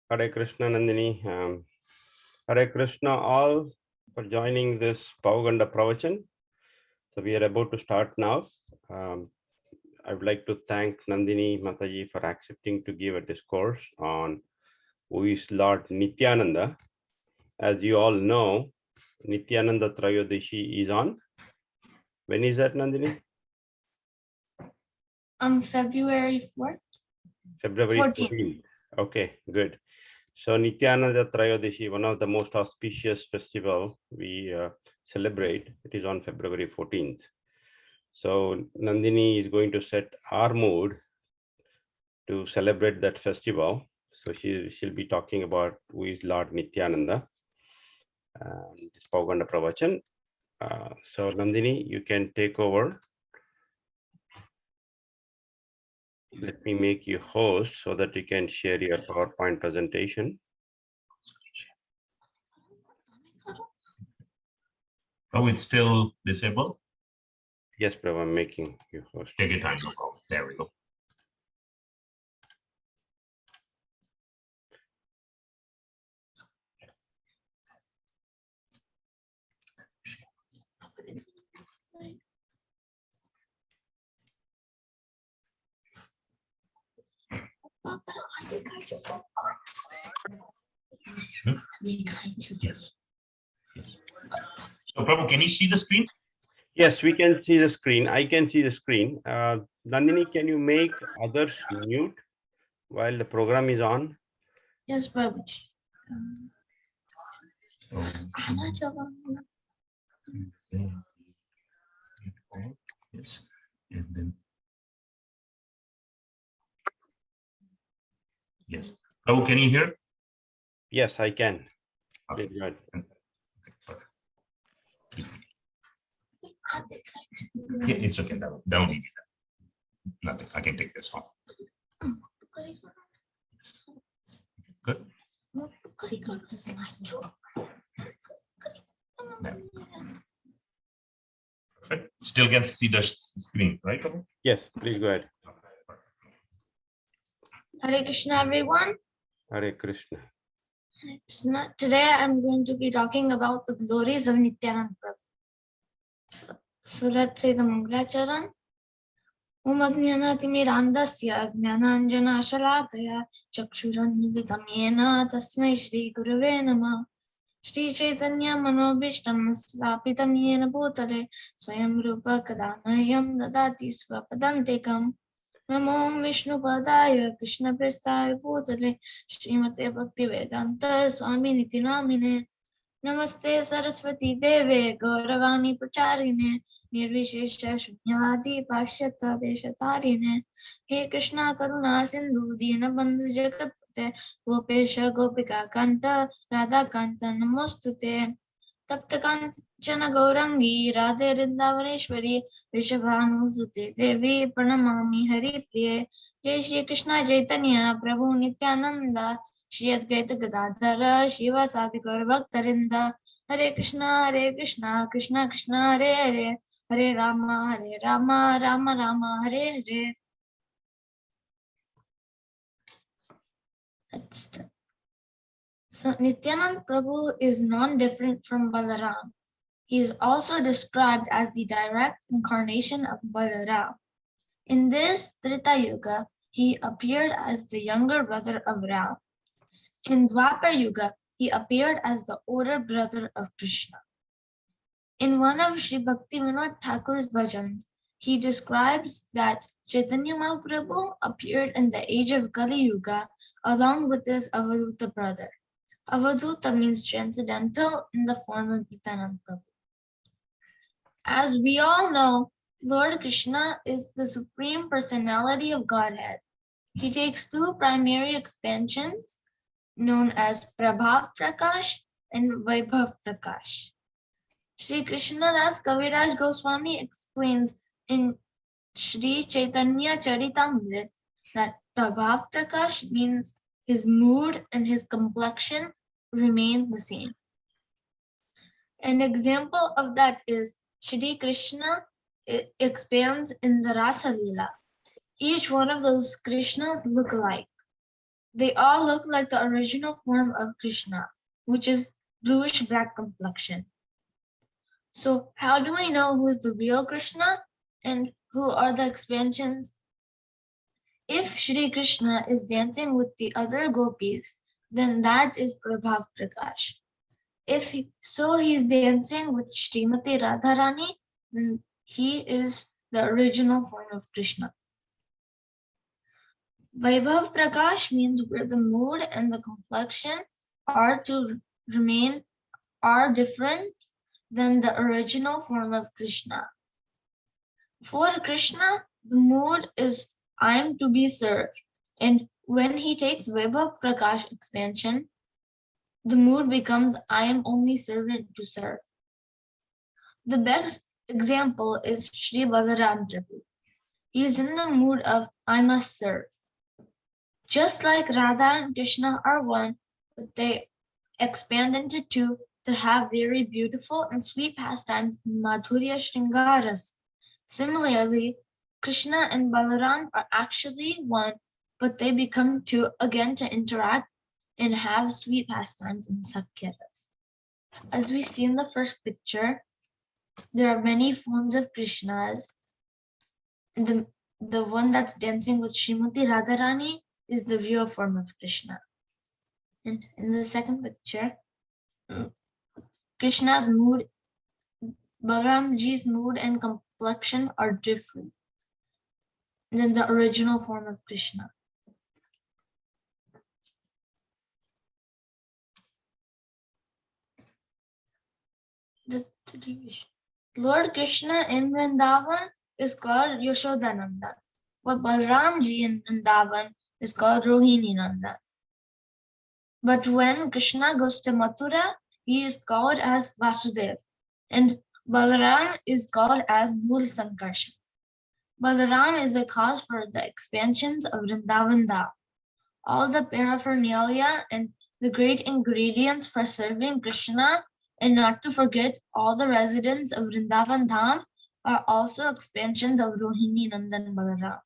Hare Krishna, Nandini. Hare Krishna, all for joining this Pauganda Pravachan. So we are about to start now. I would like to thank Nandini Mataji for accepting to give a discourse on who is Lord Nityananda. As you all know, Nityananda Trayodashi is on. When is that, Nandini? February 4th. February 14th. Okay, good. So Nityananda Trayodashi, one of the most auspicious festival we celebrate, it is on February 14th. So Nandini is going to set our mood to celebrate that festival. So she'll be talking about who is Lord Nityananda. This Pauganda Pravachan. So Nandini, you can take over. Let me make you host so that you can share your PowerPoint presentation. Oh, it's still disabled? Yes, Prabhu, I'm making you host. Take your time, no problem. There we go. Yes. So, Prabhu, can you see the screen? Yes, we can see the screen. I can see the screen. Nandini, can you make others mute while the program is on? Yes, Prabhu. Yes. And then. Yes. Prabhu, can you hear? Yes, I can. Okay. Please go ahead. Yeah, it's okay. Don't need that. Nothing. I can take this off. Good. Perfect. Still can see the screen, right? Yes, please go ahead. Hare Krishna, everyone. Hare Krishna. Hare Krishna. Today I'm going to be talking about the glories of Nityananda Prabhu. So let's say the Manglacharan. Om Ajnanaatimirandasya Jnananjanashalakaya Chakshuranmiditam Yena Tasmai Shri Gurave Namah. Shri Chaitanya Manobishtam Slapitam Yena Bhutale Swayam Rupa Kadamayam Dadati Swapadantikam. Namo Vishnu Padaya Krishna Prestaya Bhutale Srimate Bhaktivedanta Swami Niti Namine. Namaste Saraswati Deve Gauravani Pacharine Nirvishesha Shunyavadi Pashyata Deshatarine He Krishna Karuna Sindhu Dina Bandhu Jagatpate Gopesha Gopika Kanta Radha Kanta Namostute Tapta Kanchana Gaurangi Radhe Rindavaneshwari Rishabhanusute Devi Pranamami Hari Priye Jai Shri Krishna Chaitanya Prabhu Nityananda Shri Advaita Gadadhara Shivasadi Gaur Bhaktarinda Hare Krishna Krishna Krishna Hare Hare Hare Rama Rama Rama Hare Hare. Let's start. So Nityananda Prabhu is non-different from Balaram. He is also described as the direct incarnation of Balaram. In this Trita Yuga, he appeared as the younger brother of Ram. In Dwapar Yuga, he appeared as the older brother of Krishna. In one of Sri Bhakti Vinod Thakur's bhajans, he describes that Chaitanya Mahaprabhu appeared in the age of Kali Yuga along with his Avaduta brother. Avaduta means transcendental in the form of Nityananda Prabhu. As we all know, Lord Krishna is the Supreme Personality of Godhead. He takes two primary expansions known as Prabhav Prakash and Vaibhav Prakash. Sri Krishna Das Kaviraj Goswami explains in Sri Chaitanya Charitamrita that Prabhav Prakash means his mood and his complexion remain the same. An example of that is Shri Krishna expands in the Rasa Leela. Each one of those Krishnas look alike. They all look like the original form of Krishna, which is bluish black complexion. So how do we know who is the real Krishna and who are the expansions? If Shri Krishna is dancing with the other gopis, then that is Prabhav Prakash. If he's dancing with Srimati Radharani, then he is the original form of Krishna. Vaibhav Prakash means where the mood and the complexion are to remain are different than the original form of Krishna. For Krishna, the mood is I'm to be served, and when he takes Vaibhav Prakash expansion, the mood becomes I am only servant to serve. The best example is Sri Balaram Prabhu. He is in the mood of I must serve. Just like Radha and Krishna are one, but they expand into two to have very beautiful and sweet pastimes in Madhurya Shringaras. Similarly, Krishna and Balaram are actually one, but they become two again to interact and have sweet pastimes in Sakyaras. As we see in the first picture, there are many forms of Krishnas. The one that's dancing with Srimati Radharani is the real form of Krishna. And in the second picture, Krishna's mood, Balaramji's mood and complexion are different than the original form of Krishna. Lord Krishna in Vrindavan is called Yashodananda, but Balaramji in Vrindavan is called Rohini Nanda. But when Krishna goes to Mathura, he is called as Vasudev, and Balaram is called as Mool Sankarshan. Balaram is the cause for the expansions of Vrindavan Dham. All the paraphernalia and the great ingredients for serving Krishna, and not to forget all the residents of Vrindavan Dham, are also expansions of Rohini Nandan Balaram.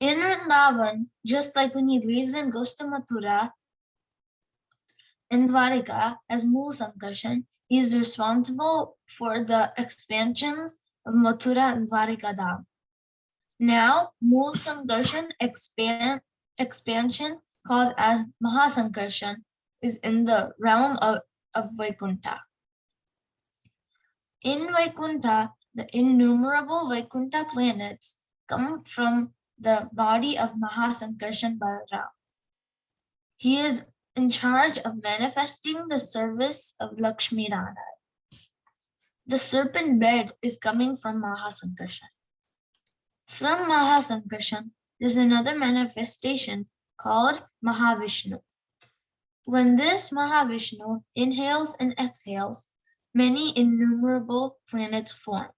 In Vrindavan, just like when he leaves and goes to Mathura and Dwarika as Mool Sankarshan, he is responsible for the expansions of Mathura and Dwarika Dham. Now, Mool Sankarshan expansion, called as Mahasankarshan, is in the realm of Vaikuntha. In Vaikuntha, the innumerable Vaikuntha planets come from the body of Mahasankarshan Balaram. He is in charge of manifesting the service of Lakshmi Rana. The serpent bed is coming from Mahasankarshan. From Mahasankarshan, there's another manifestation called Mahavishnu. When this Mahavishnu inhales and exhales, many innumerable planets form.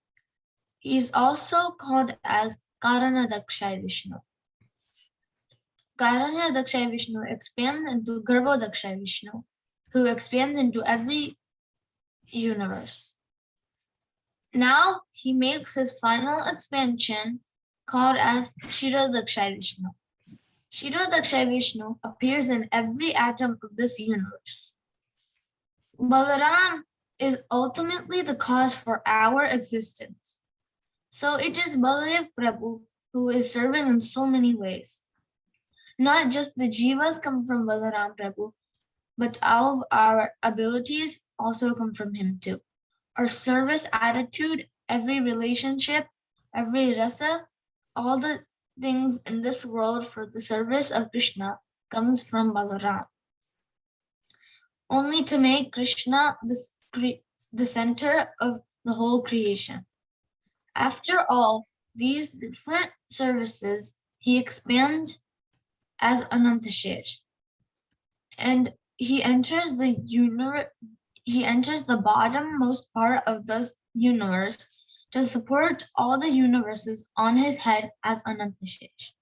He is also called as Karanadakshay Vishnu. Karanadakshay Vishnu expands into Garbhodakshay Vishnu, who expands into every universe. Now he makes his final expansion called as Kshirodakshay Vishnu. Kshirodakshay Vishnu appears in every atom of this universe. Balaram is ultimately the cause for our existence. So it is Baladev Prabhu who is serving in so many ways. Not just the jivas come from Balaram Prabhu, but all of our abilities also come from him too. Our service attitude, every relationship, every rasa, all the things in this world for the service of Krishna comes from Balaram. Only to make Krishna the center of the whole creation. After all these different services, he expands as Anantashesh, and he enters the bottommost part of this universe to support all the universes on his head as Anantashesh.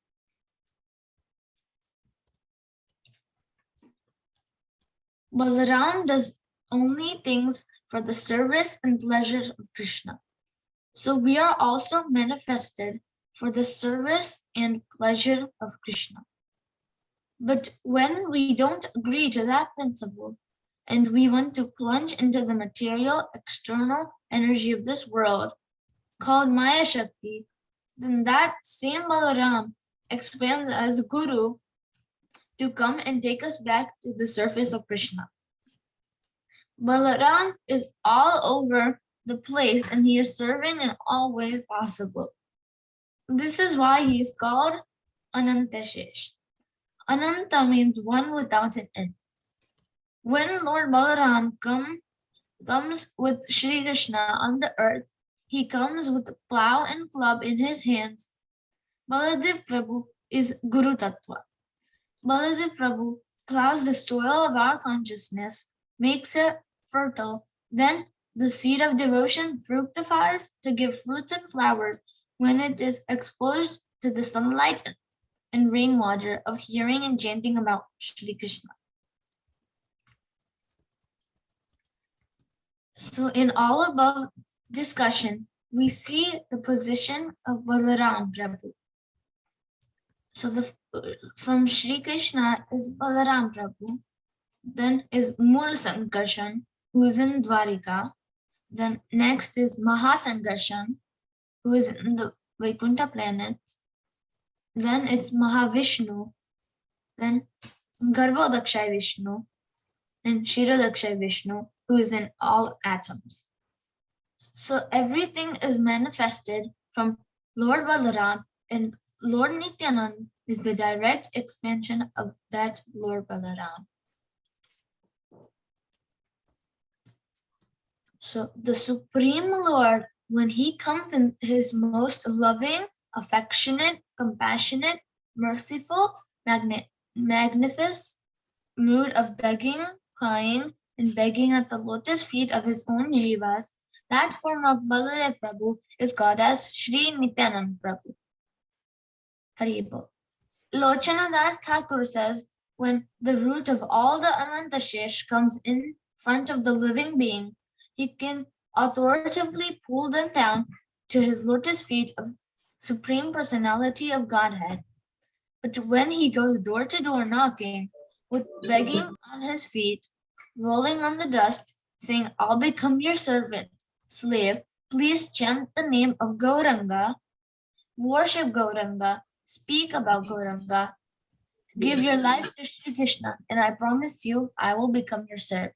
Balaram does only things for the service and pleasure of Krishna. So we are also manifested for the service and pleasure of Krishna. But when we don't agree to that principle, and we want to plunge into the material, external energy of this world, called Maya Shakti, then that same Balaram expands as Guru to come and take us back to the surface of Krishna. Balaram is all over the place and he is serving in all ways possible. This is why he is called Anantashesh. Ananta means one without an end. When Lord Balaram comes with Sri Krishna on the earth, he comes with a plow and club in his hands. Baladev Prabhu is Guru Tattva. Baladev Prabhu plows the soil of our consciousness, makes it fertile. Then the seed of devotion fructifies to give fruits and flowers when it is exposed to the sunlight and rainwater of hearing and chanting about Shri Krishna. So in all above discussion, we see the position of Balaram Prabhu. So from Shri Krishna is Balaram Prabhu, then is Mul Sankarshan, who is in Dwarika, then next is Mahasankarshan, who is in the Vaikuntha planets, then it's Mahavishnu, then Garbhodakshay Vishnu, and Shirodakshay Vishnu, who is in all atoms. So everything is manifested from Lord Balaram, and Lord Nityananda is the direct expansion of that Lord Balaram. So the Supreme Lord, when he comes in his most loving, affectionate, compassionate, merciful, magnificent mood of begging, crying, and begging at the lotus feet of his own jivas, that form of Baladev Prabhu is called as Sri Nityananda Prabhu. Haribol. Lochana Das Thakur says, when the root of all the Anantashesh comes in front of the living being, he can authoritatively pull them down to his lotus feet of Supreme Personality of Godhead. But when he goes door to door knocking, with begging on his feet, rolling on the dust, saying, I'll become your servant, slave, please chant the name of Gauranga, worship Gauranga, speak about Gauranga, give your life to Shri Krishna, and I promise you, I will become your servant.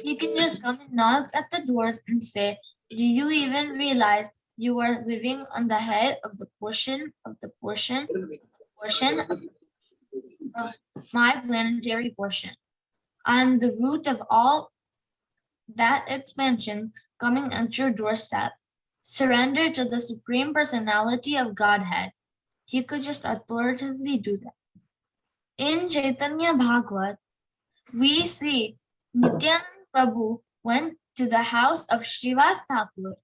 You can just come and knock at the doors and say, do you even realize you are living on the head of the portion of my planetary portion. I am the root of all that expansion coming at your doorstep. Surrender to the Supreme Personality of Godhead. He could just authoritatively do that. In Chaitanya Bhagavat, we see Nityananda Prabhu went to the house of Srivas Thakur,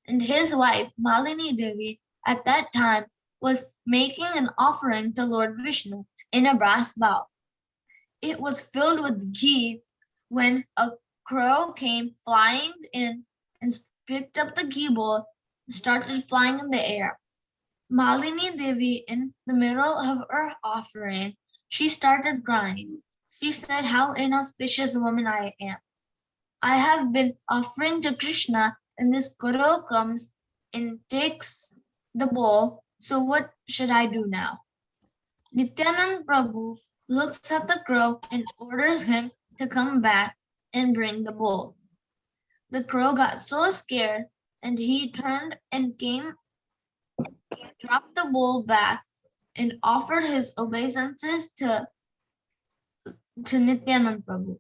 and his wife Malini Devi at that time was making an offering to Lord Vishnu in a brass bowl. It was filled with ghee when a crow came flying in and picked up the ghee bowl and started flying in the air. Malini Devi, in the middle of her offering, she started crying. She said, how inauspicious a woman I am. I have been offering to Krishna, and this crow comes and takes the bowl. So what should I do now? Nityananda Prabhu looks at the crow and orders him to come back and bring the bowl. The crow got so scared and he turned and dropped the bowl back and offered his obeisances to Nityananda Prabhu.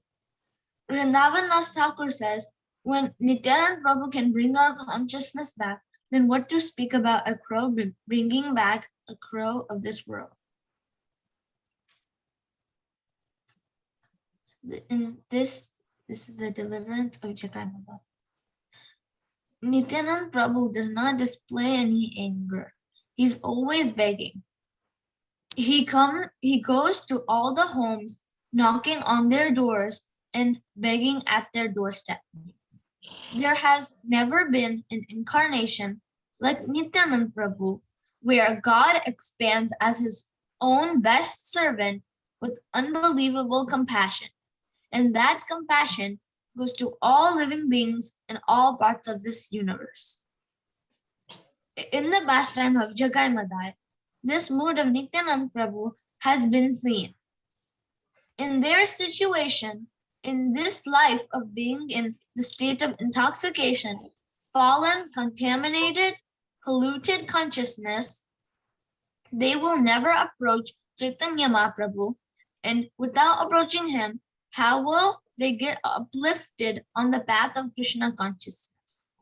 Vrindavan Das Thakur says, when Nityananda Prabhu can bring our consciousness back, then what to speak about a crow bringing back a crow of this world? In this is the deliverance of Jagannath. Nityananda Prabhu does not display any anger. He's always begging. He goes to all the homes, knocking on their doors and begging at their doorstep. There has never been an incarnation like Nityananda Prabhu, where God expands as his own best servant with unbelievable compassion. And that compassion goes to all living beings in all parts of this universe. In the pastime of Jagai Madai, this mood of Nityanand Prabhu has been seen. In their situation, in this life of being in the state of intoxication, fallen, contaminated, polluted consciousness, they will never approach Chaitanya Mahaprabhu, and without approaching him, how will they get uplifted on the path of Krishna consciousness?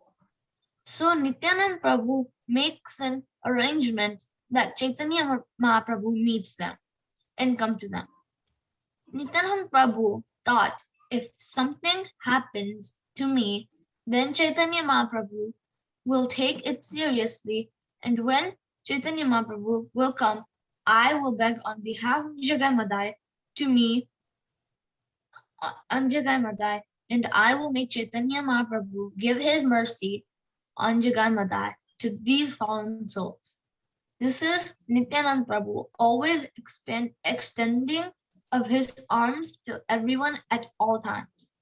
So Nityanand Prabhu makes an arrangement that Chaitanya Mahaprabhu meets them and come to them. Nityanand Prabhu thought, if something happens to me, then Chaitanya Mahaprabhu will take it seriously, and when Chaitanya Mahaprabhu will come, I will beg on behalf of Jagai Madai to me on Jagai Madai, and I will make Chaitanya Mahaprabhu give his mercy on Jagai Madai to these fallen souls. This is Nityanand Prabhu always extending of his arms to everyone at all times.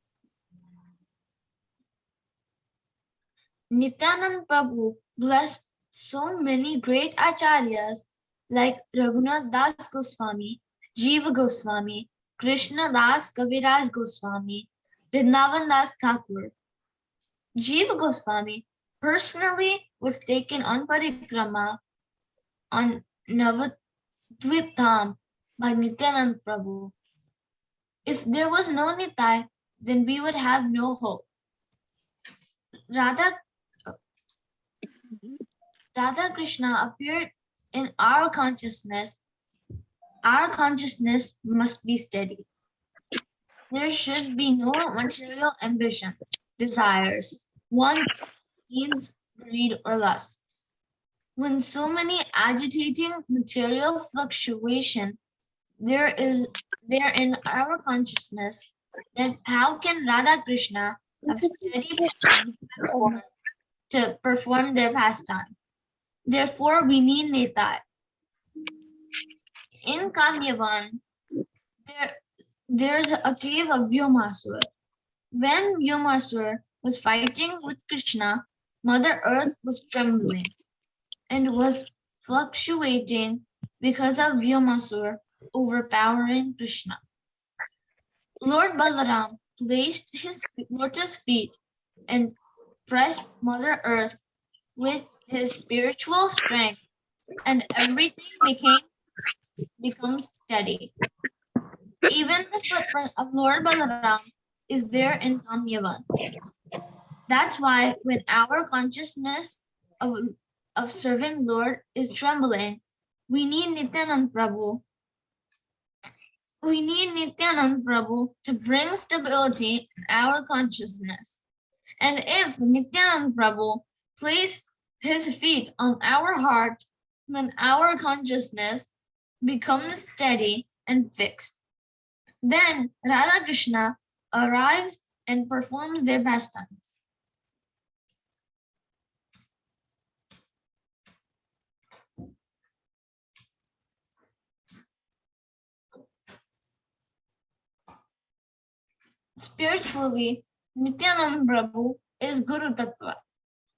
Nityanand Prabhu blessed so many great acharyas like Raghunath Das Goswami, Jiva Goswami, Krishna Das Kaviraj Goswami, Vrindavan Das Thakur. Jiva Goswami personally was taken on parikrama on Navadvip Dham by Nityanand Prabhu. If there was no Nitai, then we would have no hope. Radha Krishna appeared in our consciousness. Our consciousness must be steady. There should be no material ambitions, desires, wants, needs, greed, or lust. When so many agitating material fluctuation there in our consciousness, then how can Radha Krishna have steady to perform their pastime? Therefore, we need Nitai. In Kamyavan, there's a cave of Vyomasur. When Vyomasur was fighting with Krishna, Mother Earth was trembling and was fluctuating because of Vyomasur overpowering Krishna. Lord Balaram placed his lotus feet and pressed Mother Earth with his spiritual strength, and everything becomes steady. Even the footprint of Lord Balaram is there in Kamyavan. That's why when our consciousness of serving Lord is trembling, we need Nityanand Prabhu. We need Nityanand Prabhu to bring stability in our consciousness. And if Nityanand Prabhu places his feet on our heart, then our consciousness becomes steady and fixed. Then Radha Krishna arrives and performs their pastimes. Spiritually, Nityanand Prabhu is Guru Tattva.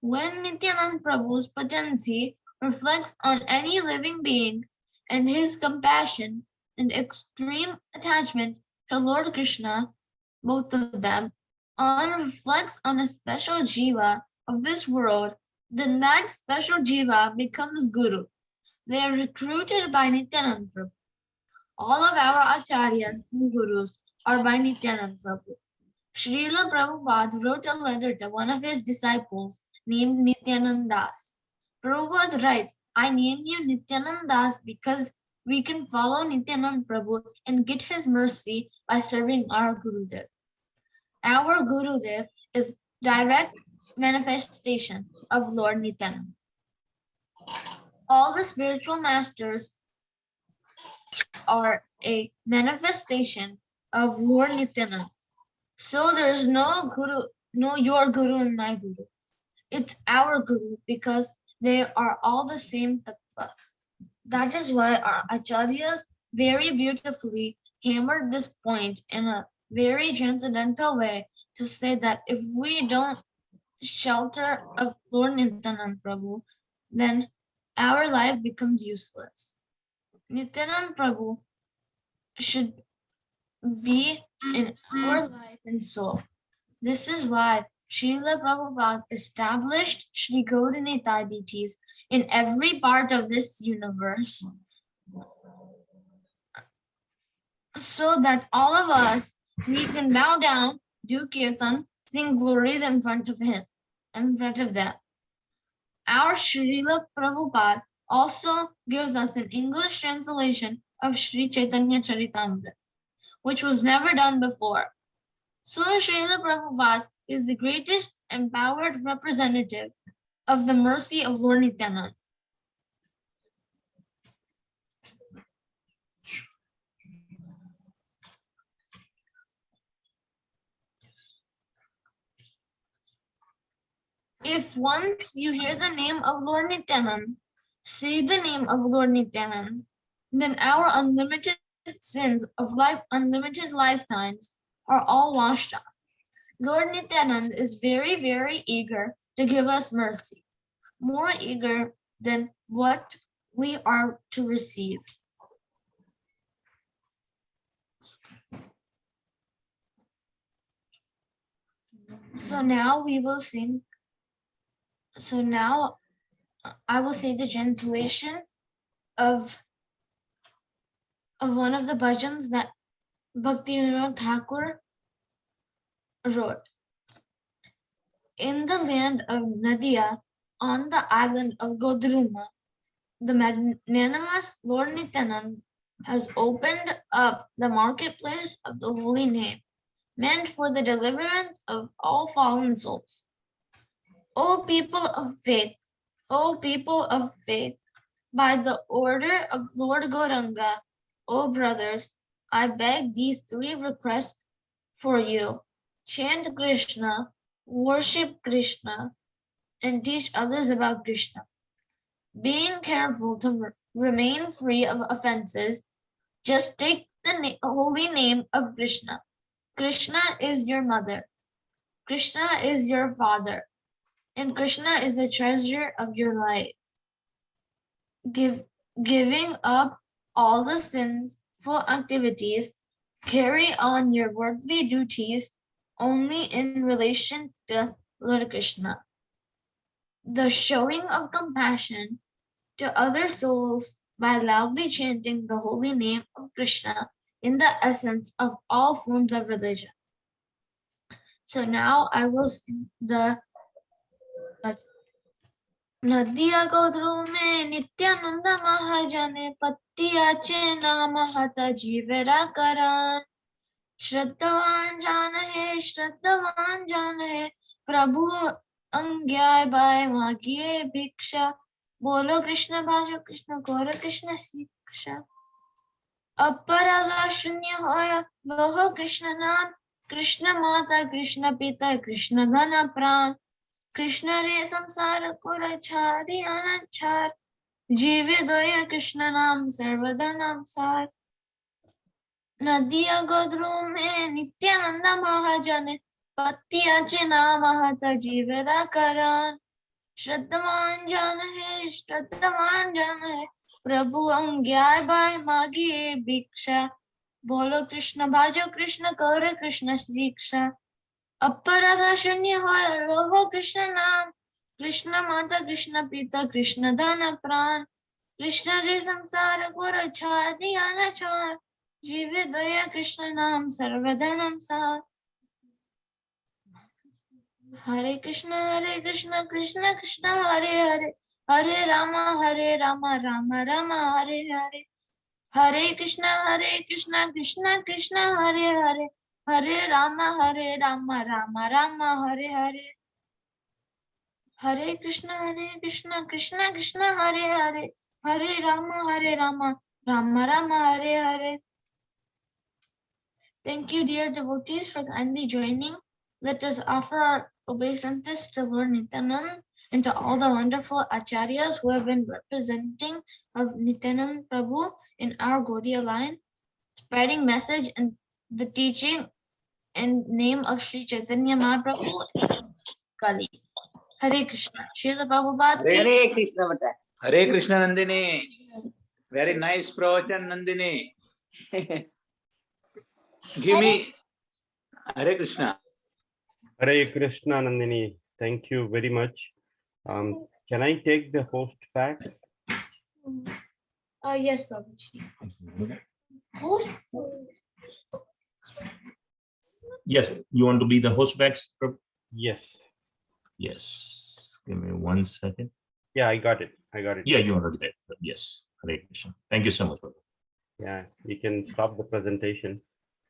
When Nityanand Prabhu's potency reflects on any living being and his compassion and extreme attachment to Lord Krishna, both of them, reflects on a special jiva of this world, then that special jiva becomes Guru. They are recruited by Nityanand Prabhu. All of our acharyas and gurus are by Nityanand Prabhu. Srila Prabhupada wrote a letter to one of his disciples named Nityananda. Prabhupada writes, I name you Nityananda because we can follow Nityanand Prabhu and get his mercy by serving our Gurudev. Our Gurudev is direct manifestation of Lord Nityananda. All the spiritual masters are a manifestation of Lord Nityananda. So there's no Guru, no your Guru and my Guru. It's our Guru because they are all the same tattva. That is why our acharyas very beautifully hammered this point in a very transcendental way to say that if we don't shelter of Lord Nityananda Prabhu, then our life becomes useless. Nityananda Prabhu should be in our life and soul. This is why Srila Prabhupada established Sri Gaudinita deities in every part of this universe, so that all of us, we can bow down, do kirtan, sing glories in front of him, in front of them. Our Srila Prabhupada also gives us an English translation of Sri Chaitanya Charitamrita, which was never done before. So Srila Prabhupada is the greatest empowered representative of the mercy of Lord Nityananda. If once you hear the name of Lord Nityananda, say the name of Lord Nityananda, then our unlimited sins of unlimited lifetimes are all washed off. Lord Nityananda is very, very eager to give us mercy, more eager than what we are to receive. So now we will sing. So now I will say the translation of one of the bhajans that Bhaktivinoda Thakur wrote. In the land of Nadia, on the island of Godruma, the magnanimous Lord Nityananda has opened up the marketplace of the holy name, meant for the deliverance of all fallen souls. O people of faith, O people of faith, by the order of Lord Gauranga, O brothers, I beg these three requests for you. Chant Krishna, worship Krishna, and teach others about Krishna. Being careful to remain free of offenses, just take the holy name of Krishna. Krishna is your mother. Krishna is your father. And Krishna is the treasure of your life. Giving up all the sinful activities, carry on your worldly duties only in relation to Lord Krishna. The showing of compassion to other souls by loudly chanting the holy name of Krishna in the essence of all forms of religion. So now I will sing the Nadiya Godru mein Nityananda Mahajane Pattiya che nama hata jivera karan Shraddhavan jana hai Prabhu angyay by magiye bhiksha Bolo Krishna bhajo Krishna Gora Krishna Siksha Aparada shunya hoya Loho Krishna naam Krishna Mata Krishna Pita Krishna Dhana Pran Krishna re samsara kura chari anachar Jive doya Krishna naam sarvadhanam sar Nadiya Godru mein Nityananda Mahajane Pattiya che nama hata jivera karan Shraddhavan jana hai Prabhu angyay by magi bhiksha Bolo Krishna bhajo Krishna kore Krishna siksha Aparada shunya hoya loho Krishna naam Krishna Mata Krishna Pita Krishna Dhana Pran Krishna re samsara gora chadi anachar Jive doya Krishna naam sarvadhanam sar Hare Krishna Krishna Krishna Hare Hare Hare Rama Rama Rama Hare Hare Hare Krishna Krishna Krishna Hare Hare Hare Rama Rama Rama Hare Hare Hare Krishna Krishna Krishna Hare Hare Hare Rama Rama Rama Hare Hare. Thank you, dear devotees, for kindly joining. Let us offer our obeisances to Lord Nityananda and to all the wonderful acharyas who have been representing of Nityananda Prabhu in our Gaudiya line, spreading message and the teaching in name of Sri Chaitanya Mahaprabhu Kali. Hare Krishna. Srila Prabhupada ki Hare Krishna bata. Hare Krishna Nandini. Very nice pravachan Nandini. Give me Hare Krishna. Hare Krishna, Nandini. Thank you very much. Can I take the host back? Yes, Prabhuji. Host. Yes, you want to be the host back? Yes. Yes. Give me 1 second. Yeah, I got it. I got it. Yeah, you already did. Yes. Hare Krishna. Thank you so much for that. Yeah, you can stop the presentation.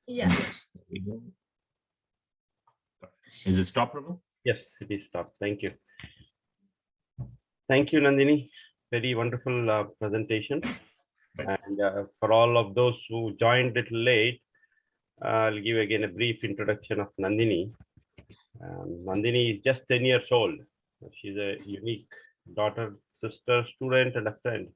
Yeah. Yes. There we go. Is it stop, Prabhu? Yes, it is stopped. Thank you. Thank you, Nandini. Very wonderful presentation. And for all of those who joined a little late, I'll give again a brief introduction of Nandini. Nandini is just 10 years old. She's a unique daughter, sister, student, and a friend.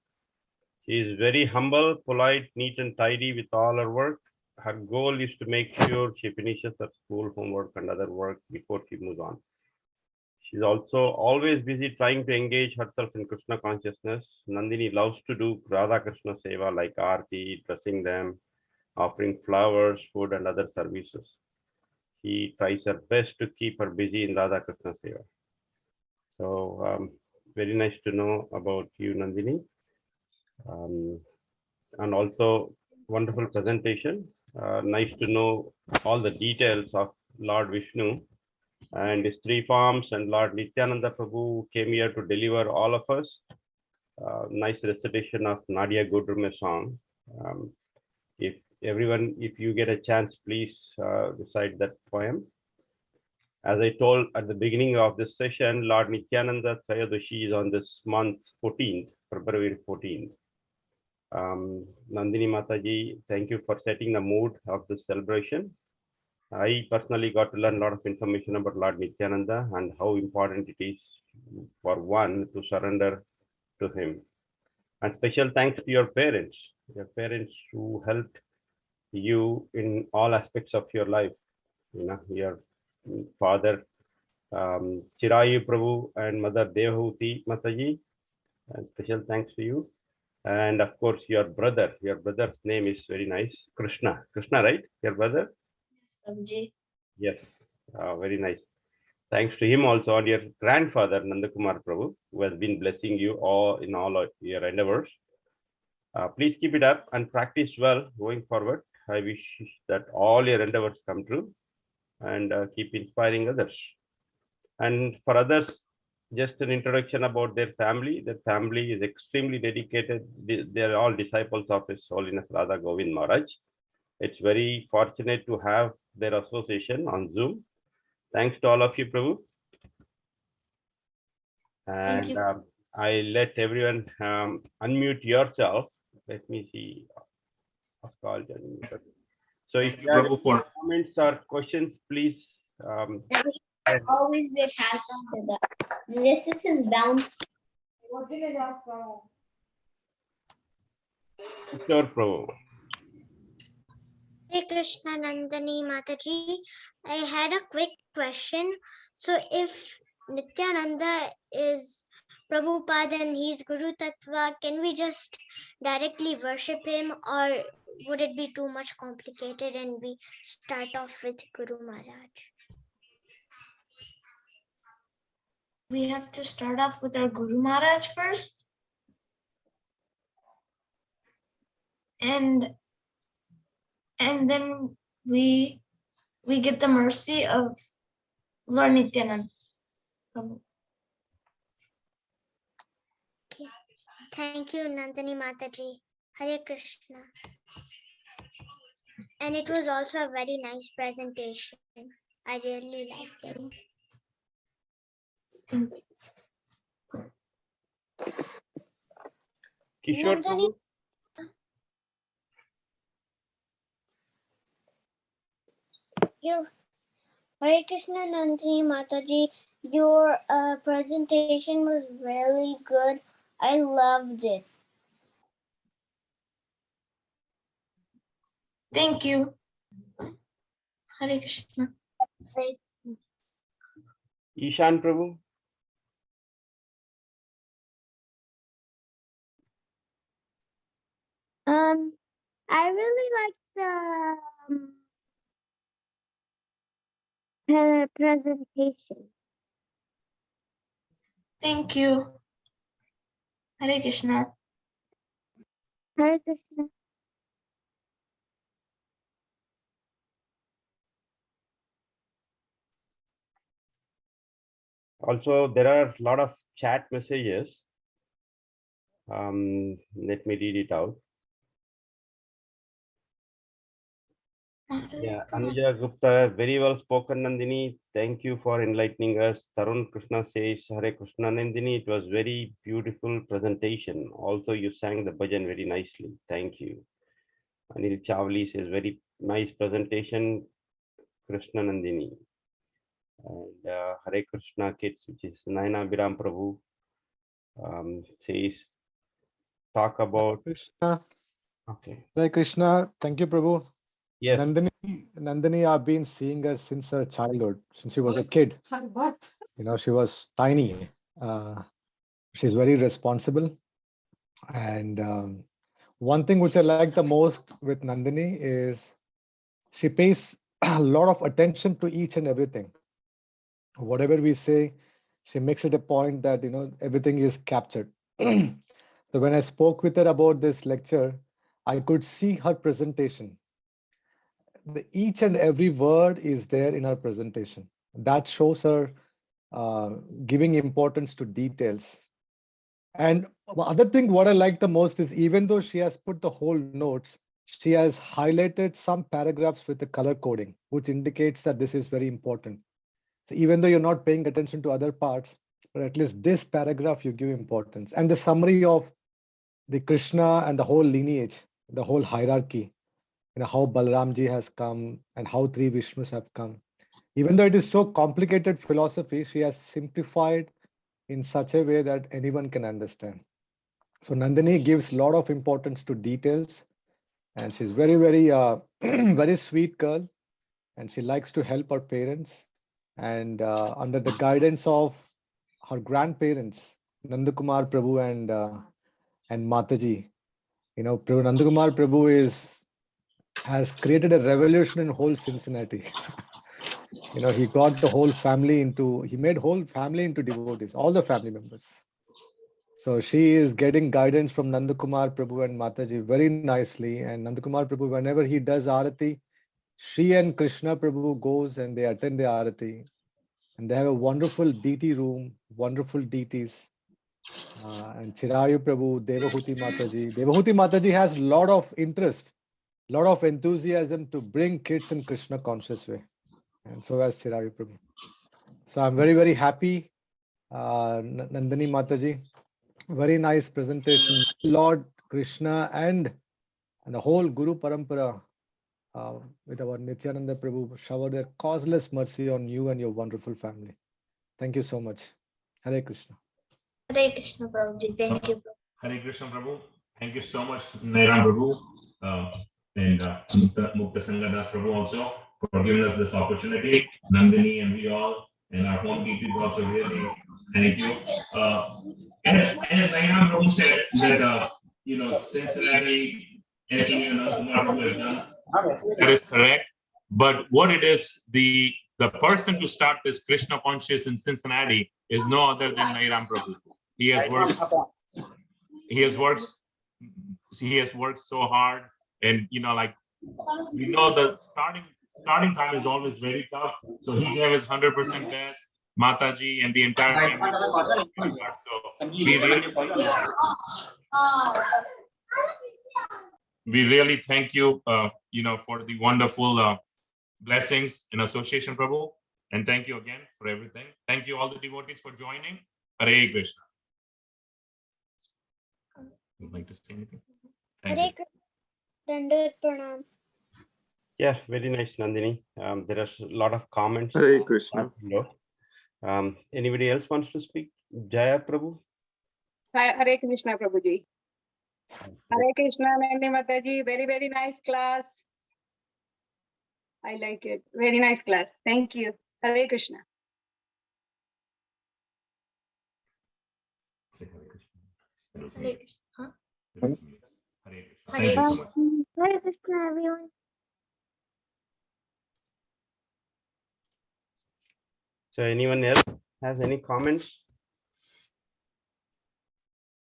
She is very humble, polite, neat, and tidy with all her work. Her goal is to make sure she finishes her school homework and other work before she moves on. She's also always busy trying to engage herself in Krishna consciousness. Nandini loves to do Radha Krishna Seva like Aarti, dressing them, offering flowers, food, and other services. She tries her best to keep her busy in Radha Krishna Seva. So very nice to know about you, Nandini. And also wonderful presentation. Nice to know all the details of Lord Vishnu and his 3 forms, and Lord Nityananda Prabhu came here to deliver all of us. Nice recitation of Nadia Gudrume song. If everyone, if you get a chance, please recite that poem. As I told at the beginning of this session, Lord Nityananda Trayodashi is on this month 14th, February 14th. Nandini Mataji, thank you for setting the mood of this celebration. I personally got to learn a lot of information about Lord Nityananda and how important it is for one to surrender to him. And special thanks to your parents who helped you in all aspects of your life. You know, your father Chirayu Prabhu and mother Devahuti Mataji, and special thanks to you. And of course, your brother's name is very nice, Krishna, right? Your brother? Prabhuji. Yes, very nice. Thanks to him also, and your grandfather, Nandakumar Prabhu, who has been blessing you all in all of your endeavors. Please keep it up and practice well going forward. I wish that all your endeavors come true and keep inspiring others. And for others, just an introduction about their family. Their family is extremely dedicated. They are all disciples of His Holiness Radha Govind Maharaj. It's very fortunate to have their association on Zoom. Thanks to all of you, Prabhu. And I let everyone unmute yourself. Let me see. So if you have any comments or questions, please. Always wear hats to the. This is his bounce. Sure, Prabhu. Hey Krishna Nandini Mataji, I had a quick question. So if Nityananda is Prabhupada and he's Guru Tattva, can we just directly worship him, or would it be too much complicated and we start off with Guru Maharaj? We have to start off with our Guru Maharaj first. And then we get the mercy of Lord Nityananda. Okay. Thank you, Nandini Mataji. Hare Krishna. And it was also a very nice presentation. I really liked it. Kishore Prabhu. Hare Krishna Nandini Mataji. Your presentation was really good. I loved it. Thank you. Hare Krishna. Ishan Prabhu. I really liked the presentation. Thank you. Hare Krishna. Hare Krishna. Also, there are a lot of chat messages. Let me read it out. Yeah, Anuja Gupta, very well spoken, Nandini. Thank you for enlightening us. Tarun Krishna says, Hare Krishna, Nandini. It was very beautiful presentation. Also, you sang the bhajan very nicely. Thank you. Anil Chavli says, very nice presentation, Krishna Nandini. And Hare Krishna Kids, which is Naina Biram Prabhu, says, talk about. Krishna. Okay. Hare Krishna. Thank you, Prabhu. Yes. Nandini, I've been seeing her since her childhood, since she was a kid. What? You know, she was tiny. She's very responsible. And one thing which I like the most with Nandini is she pays a lot of attention to each and everything. Whatever we say, she makes it a point that, you know, everything is captured. So when I spoke with her about this lecture, I could see her presentation. Each and every word is there in her presentation. That shows her giving importance to details. And the other thing, what I like the most is even though she has put the whole notes, she has highlighted some paragraphs with the color coding, which indicates that this is very important. So even though you're not paying attention to other parts, but at least this paragraph you give importance. And the summary of the Krishna and the whole lineage, the whole hierarchy, you know, how Balramji has come and how three Vishnus have come. Even though it is so complicated philosophy, she has simplified in such a way that anyone can understand. So Nandini gives a lot of importance to details, and she's very, very, very sweet girl, and she likes to help her parents. And under the guidance of her grandparents, Nandakumar Prabhu and Mataji, you know, Nandakumar Prabhu has created a revolution in whole Cincinnati. You know, he got the whole family he made whole family into devotees, all the family members. So she is getting guidance from Nandakumar Prabhu and Mataji very nicely. And Nandakumar Prabhu, whenever he does Arati, she and Krishna Prabhu goes and they attend the Arati. And they have a wonderful deity room, wonderful deities. And Chirayu Prabhu, Devahuti Mataji. Devahuti Mataji has a lot of interest, a lot of enthusiasm to bring kids in Krishna conscious way. And so has Chirayu Prabhu. So I'm very, very happy, Nandini Mataji. Very nice presentation. Lord Krishna and the whole Guru Parampara with our Nityananda Prabhu shower their causeless mercy on you and your wonderful family. Thank you so much. Hare Krishna. Hare Krishna, Prabhuji. Thank you. Hare Krishna Prabhu. Thank you so much, Naira Prabhu, and Mukta Sangadas Prabhu also for giving us this opportunity. Nandini and we all and our home DPs also really thank you. And Naira Prabhu said that you know, Cincinnati, anything Kumar Prabhu has done, that is correct. But what it is, the person to start this Krishna conscious in Cincinnati is no other than Nairam Prabhu. He has worked so hard, and you know, like we know the starting time is always very tough. So he gave his 100% best. Mataji and the entire family. So we really thank you, you know, for the wonderful blessings in association, Prabhu, and thank you again for everything. Thank you all the devotees for joining. Hare Krishna. Would like to say anything? Thank you. Yeah, very nice, Nandini. There are a lot of comments. Hare Krishna. Anybody else wants to speak? Jaya Prabhu? Hare Krishna Prabhuji. Hare Krishna Nandi Mataji. Very, very nice class. I like it. Very nice class. Thank you. Hare Krishna. Say Hare Krishna. Hare Krishna. Huh? Hare Krishna. Hare Thank you so much. Hare Krishna, everyone. So anyone else has any comments?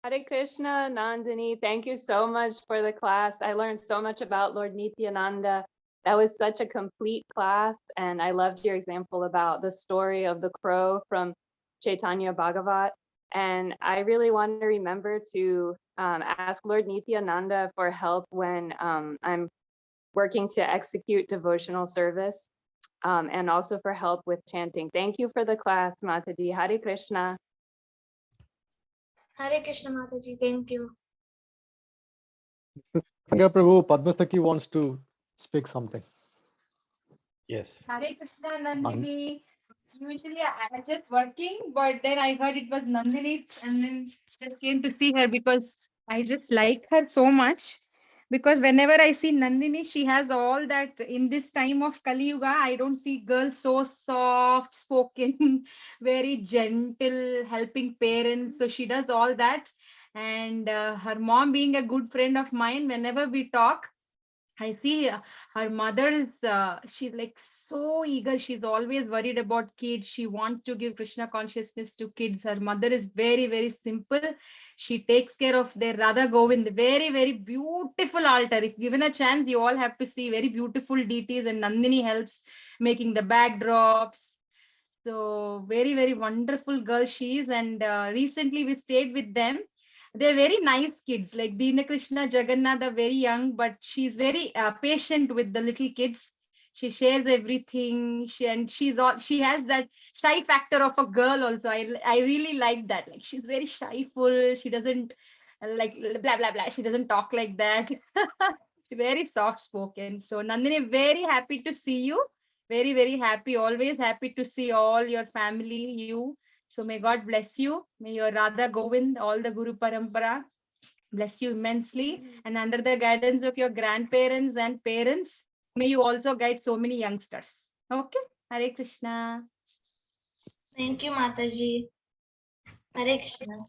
Hare Krishna, Nandini. Thank you so much for the class. I learned so much about Lord Nityananda. That was such a complete class. And I loved your example about the story of the crow from Chaitanya Bhagavat. And I really want to remember to ask Lord Nityananda for help when I'm working to execute devotional service, and also for help with chanting. Thank you for the class, Mataji. Hare Krishna. Hare Krishna Mataji, thank you. Hare Prabhu, Padmasaki wants to speak something. Yes. Hare Krishna, Nandini. Usually I'm just working, but then I heard it was Nandini's and then just came to see her because I just like her so much. Because whenever I see Nandini, she has all that. In this time of Kali Yuga, I don't see girls so soft spoken, very gentle, helping parents. So she does all that. And her mom being a good friend of mine, whenever we talk, I see her mother is, she's like so eager. She's always worried about kids. She wants to give Krishna consciousness to kids. Her mother is very, very simple. She takes care of their Radha Govind, very, very beautiful altar. If given a chance, you all have to see very beautiful deities, and Nandini helps making the backdrops. So very, very wonderful girl she is. And recently we stayed with them. They're very nice kids, like Dina Krishna, Jagannath are very young, but she's very patient with the little kids. She shares everything. She has that shy factor of a girl also. I really like that. Like she's very shyful. She doesn't like blah blah blah. She doesn't talk like that. Very soft spoken. So Nandini, very happy to see you. Very, very happy. Always happy to see all your family, you. So may God bless you. May your Radha Govind, all the Guru Parampara, bless you immensely. And under the guidance of your grandparents and parents, may you also guide so many youngsters. Okay? Hare Krishna. Thank you Mataji. Hare Krishna.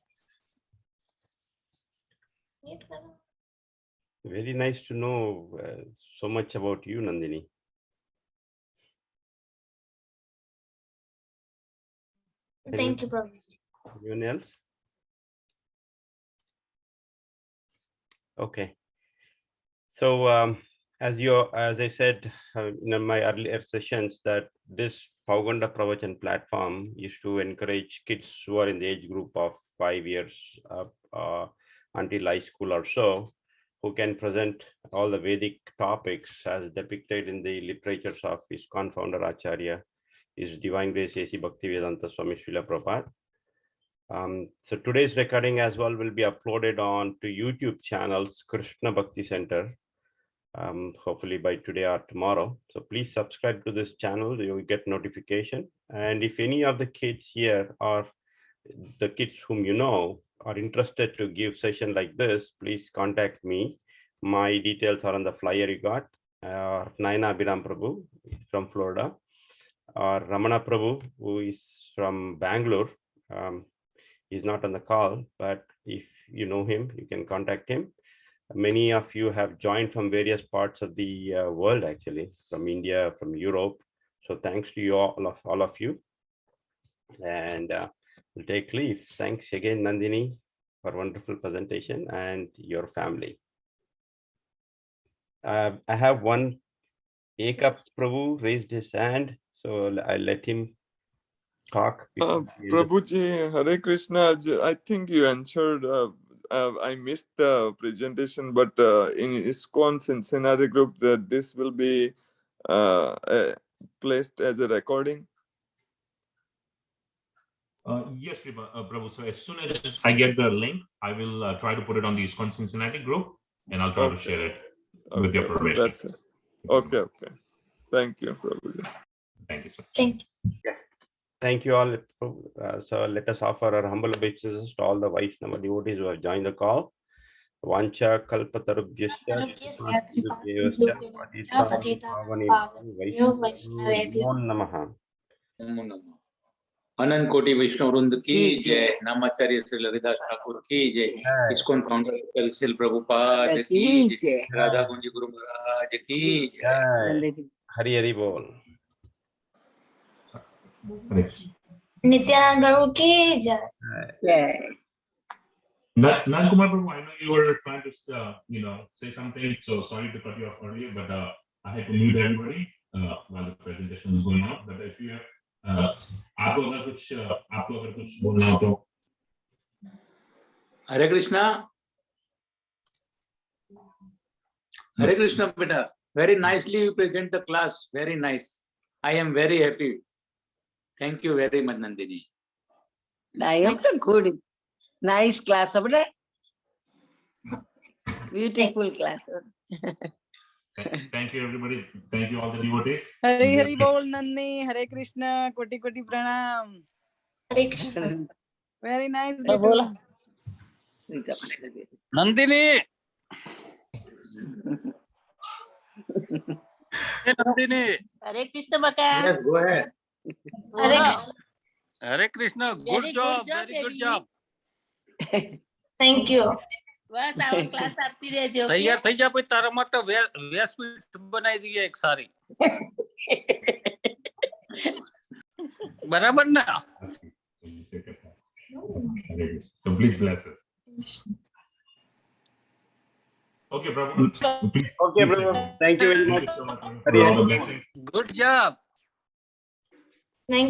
Very nice to know so much about you, Nandini. Thank you, Prabhu. Anyone else? Okay. So as I said in my earlier sessions, that this Pauganda Pravachan platform used to encourage kids who are in the age group of 5 years up until high school or so, who can present all the Vedic topics as depicted in the literatures of ISKCON founder Acharya, His Divine Grace A.C. Bhaktivedanta Swami Srila Prabhupada. So today's recording as well will be uploaded on to YouTube channels, Krishna Bhakti Center, hopefully by today or tomorrow. So please subscribe to this channel, you will get notification. And if any of the kids here or the kids whom you know are interested to give session like this, please contact me. My details are on the flyer you got. Naina Abhiram Prabhu from Florida, or Ramana Prabhu, who is from Bangalore. He's not on the call, but if you know him, you can contact him. Many of you have joined from various parts of the world, actually, from India, from Europe. So thanks to you all of you. And we'll take leave. Thanks again, Nandini, for wonderful presentation, and your family. I have one Ekap Prabhu raised his hand, so I'll let him talk. Prabhuji, Hare Krishna. I think you answered. I missed the presentation, but in ISKCON Cincinnati group, that this will be placed as a recording. Yes, Prabhu. So as soon as I get the link, I will try to put it on the ISKCON Cincinnati group, and I'll try to share it with your permission. That's it. Okay. Thank you, Prabhuji. Thank you, sir. Thank you. Yeah. Thank you all. So let us offer our humble obeisances to all the Vaishnava devotees who have joined the call. Vancha kalpatarubhyascha namo namaha. अनंत कोटि वैष्णव वृंद की जय। नामाचार्य श्री ललिदास ठाकुर की जय। ISKCON founder कलशिल Prabhupada की जय। राधा कुंज गुरु महाराज की जय। हरि हरि बोल। Nityananda Prabhu ki jai. Nan Kumar Prabhu, I know you were trying to, say something. So sorry to cut you off earlier, but I had to mute everybody while the presentation was going on. But if you आपको अगर कुछ बोलना हो तो। हरे कृष्णा। हरे कृष्णा बेटा। Very nicely you present the class. Very nice. I am very happy. Thank you very much, Nandini. I am good. Nice class, abra. Beautiful class. Thank you, everybody. Thank you, all the devotees. Hare Hare Bol Nandini, Hare Krishna, Koti Koti Pranam. Hare Krishna. Very nice. Beautiful. Nandini. Hey, Nandini. Hare Krishna Baka. Yes, go ahead. Hare Krishna. Hare Krishna. Good job. Very good job. Thank you. બસ આવો class આપતી રહેજો. તૈયાર થઈ જા પછી તારા માટે વ્યાસપીઠ બનાવી દઈએ એક સારી. બરાબર ને? So please bless us. Okay, Prabhu. Okay, Prabhu. Thank you very much. Thank you so much for all the blessings. Good job.